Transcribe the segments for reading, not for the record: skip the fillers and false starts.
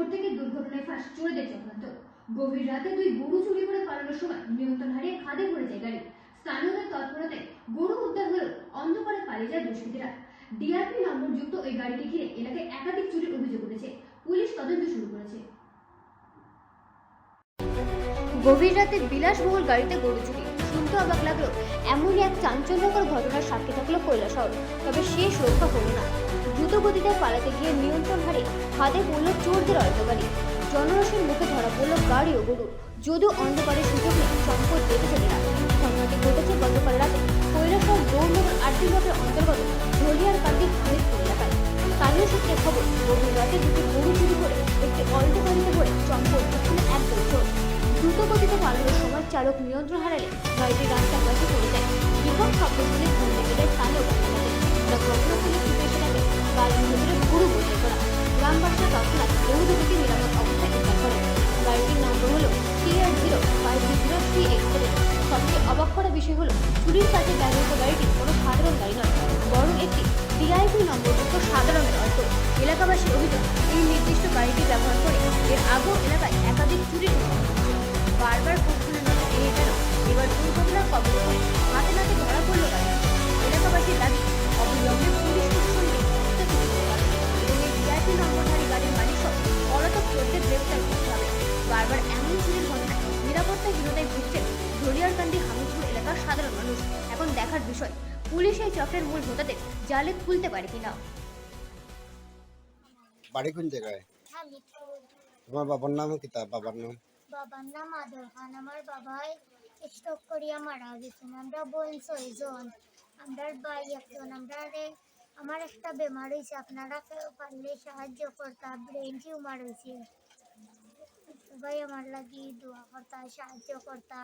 মোড় থেকে দুর্ঘটনায় ফাঁস চোরদের চক্রান্ত। গভীর রাতে দুই গরু চুরি করে পালানোর সময় নিয়ন্ত্রণ হারিয়ে খাদে পড়ে যায় গাড়ি। স্থানীয়দের তৎপরতায় গরু উদ্ধার হলেও অন্ধকারে পালিয়ে যায় দুষ্কৃতীরা। ডিআরপি নম্বরযুক্ত ওই গাড়িটি ঘিরে এলাকায় একাধিক চুরির অভিযোগ উঠেছে। পুলিশ তদন্ত শুরু করেছে। গভীর রাতে বিলাসবহুল গাড়িতে গরু চুরি শুনতে অবাক লাগলো, এমনই এক চাঞ্চল্যকর ঘটনার সাক্ষী থাকলো কৈলাসহর। তবে শেষ রক্ষা হলো না। দ্রুত গতিতে পালাতে গিয়ে নিয়ন্ত্রণ হারিয়ে খাদে পড়ল চোরদের অল্প গাড়ি। জনরসের মুখে ধরা পড়ল গাড়ি ও গরু। যদিও অন্ধকারের সুযোগ নেই, সম্পদ দেখেছে এরা। ঘটনাটি ঘটেছে গতকাল রাতে কৈলাসহর গৌরনগর আরটি ব্লকের অন্তর্গত ধলিয়ার কান্দি হামিদপুর এলাকায়। স্থানীয় সূত্রে খবর, গভীর রাতে দুটি গরু চুরি করে একটি অল্টো গাড়িতে করে চম্পট দিচ্ছিলেন একদল চোর। দ্রুত গতিতে পালানোর সময় চালক নিয়ন্ত্রণ হারালে গাড়িটি রাস্তার পাশে পড়ে যায়। বিকট শব্দ শুনে ঘুম লেগে যায় স্থানীয় বাসিন্দাদের। ঘটনাস্থলে ছুটে এসে দেখে গাড়ির ভেতরে গরু বোঝাই করা। গ্রামবাসীরা তৎক্ষণাৎ গরু দুটিকে নিরাপদ অবস্থায় উদ্ধার করে। গাড়িটির নম্বর হলো TR050387। সবচেয়ে অবাক করা বিষয় হলো, চুরির কাজে ব্যবহৃত গাড়িটি কোনো সাধারণ গাড়ি নয়, বরং একটি ডিআইপি নম্বরযুক্ত সাদা রঙের অল্টো। এলাকাবাসীর অভিযোগ, এই নির্দিষ্ট গাড়িটি ব্যবহার করে এর আগেও এলাকায় একাধিক চুরির বারবার প্রশাসনের নজর এড়িয়ে গেল। এবার দুর্ঘটনার কবলে পড়ে হাতে নাতে ধরা পড়ল গাড়ি। এলাকাবাসীর দাবি, অবিলম্বে পুলিশ প্রশাসনকে হস্তক্ষেপ করতে হবে এবং এই ডিআইপি নম্বরধারী গাড়ির মালিক সহ পলাতক চোরদের গ্রেপ্তার করতে হবে। বারবার এমন চুরির ঘটনায় নিরাপত্তাহীনতায় ভুগছেন ধলিয়ারকান্দি হামিদপুর এলাকার সাধারণ মানুষ। এখন দেখার বিষয়, পুলিশ এই চক্রের মূল হোতাদের জালে তুলতে পারে কিনা। বাড়ি কোন জায়গায়? তোমার বাবার নাম কি? তার বাবার নাম? বাবার নাম আদর খান। আমার বাবাই স্ট্রোক করিয়া মারা গেছেন। আমরা বোন 6 জন, আমরা ভাই একজন। আমার একটা বেমার হয়েছে, আপনারা কেউ পারলে সাহায্য করতা। ব্রেন টিউমার হয়েছে, সবাই আমার লাগি দোয়া করতা, সাহায্য করতা,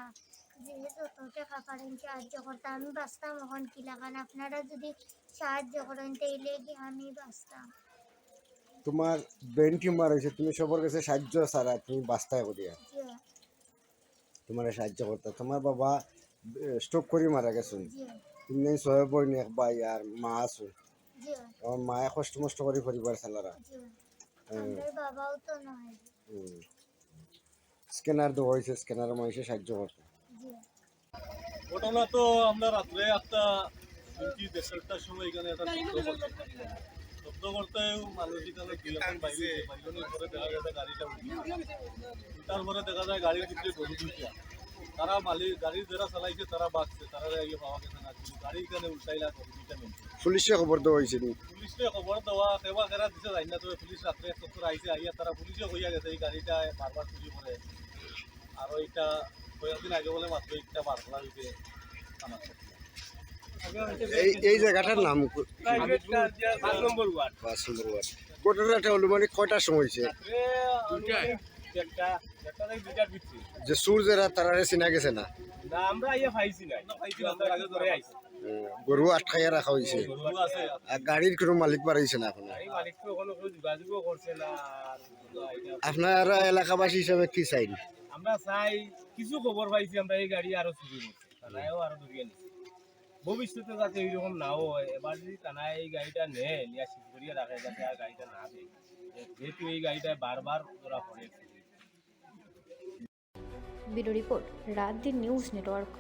যে যত টাকা পারেন সাহায্য করতা। আমি বাঁচতাম এখন কি লাগান, আপনারা যদি সাহায্য করেন তাইলে আমি বাঁচতাম। তোমার ব্রেন টিউমার হয়েছে, তুমি সবার কাছে সাহায্য ছাড়া তুমি বাস্তায় করিয়া তোমার সাহায্য করতে। তোমার বাবা স্ট্রোক করে মারা গেছেন। তুমি 6 বোন, এক ভাই আর মা আছো। আমার মায়ে কষ্ট মষ্ট করে পরিবার চালারা। বাবাও তো নয়। স্ক্যানার দেওয়া হয়েছে, স্ক্যানার মানুষের সাহায্য করতে। ঘটনা তো আমরা রাত্রে একটা 1:30টার সময় এখানে একটা শব্দ করতে মানুষ এখানে বাইরের পরে দেখা গেছে গাড়িটা তারপরে দেখা যায় গাড়ির ভিতরে গরু দুইটা। তারা মালিক গাড়ি যারা চালাইছে তারা বাঁচছে, তারা আগে পাওয়া গেছে না। গাড়ি এখানে উল্টাইলা গরু দুইটা নেমছে। পুলিশে খবর দেওয়া হয়েছে? পুলিশে খবর দেওয়া সেবা কেরা দিছে যাই না, তবে পুলিশ রাত্রে একটু আইসে আইয়া তারা পুলিশে হইয়া গেছে এই গাড়িটা বারবার চুরি করে। আর এটা কয়েকদিন আগে বলে মাত্র একটা বার করা হয়েছে। এই জায়গাটার নাম 5 নম্বর ওয়ার্ড। ঘটনাটা হলো মানে কয়টার সময় হয়েছে? যে সূর্যেরা তারা চিনা গেছে না? আমরা ইয়ে পাইছি না, আগে ধরে আইছি। গরু আটকাইয়া রাখা হয়েছে, আর গাড়ির কোনো মালিক বাড়াইছে না এখন? আপনারা এলাকাবাসী হিসাবে কি চাইন? আমরা চাই কিছু খবর পাইছি আমরা এই গাড়ি আরো চুরি করছে, থানায়ও আরো ধরিয়ে নিচ্ছে। ভবিষ্যতে যাতে এইরকম নাও হয়, এবার যদি থানায় এই গাড়িটা নেয় নিয়ে শিখ করিয়ে রাখে যাতে আর গাড়িটা না দেয়, যেহেতু এই গাড়িটা বারবার ধরা পড়ে। ব্যুরো রিপোর্ট, রাত দিন নিউজ নেটওয়ার্ক।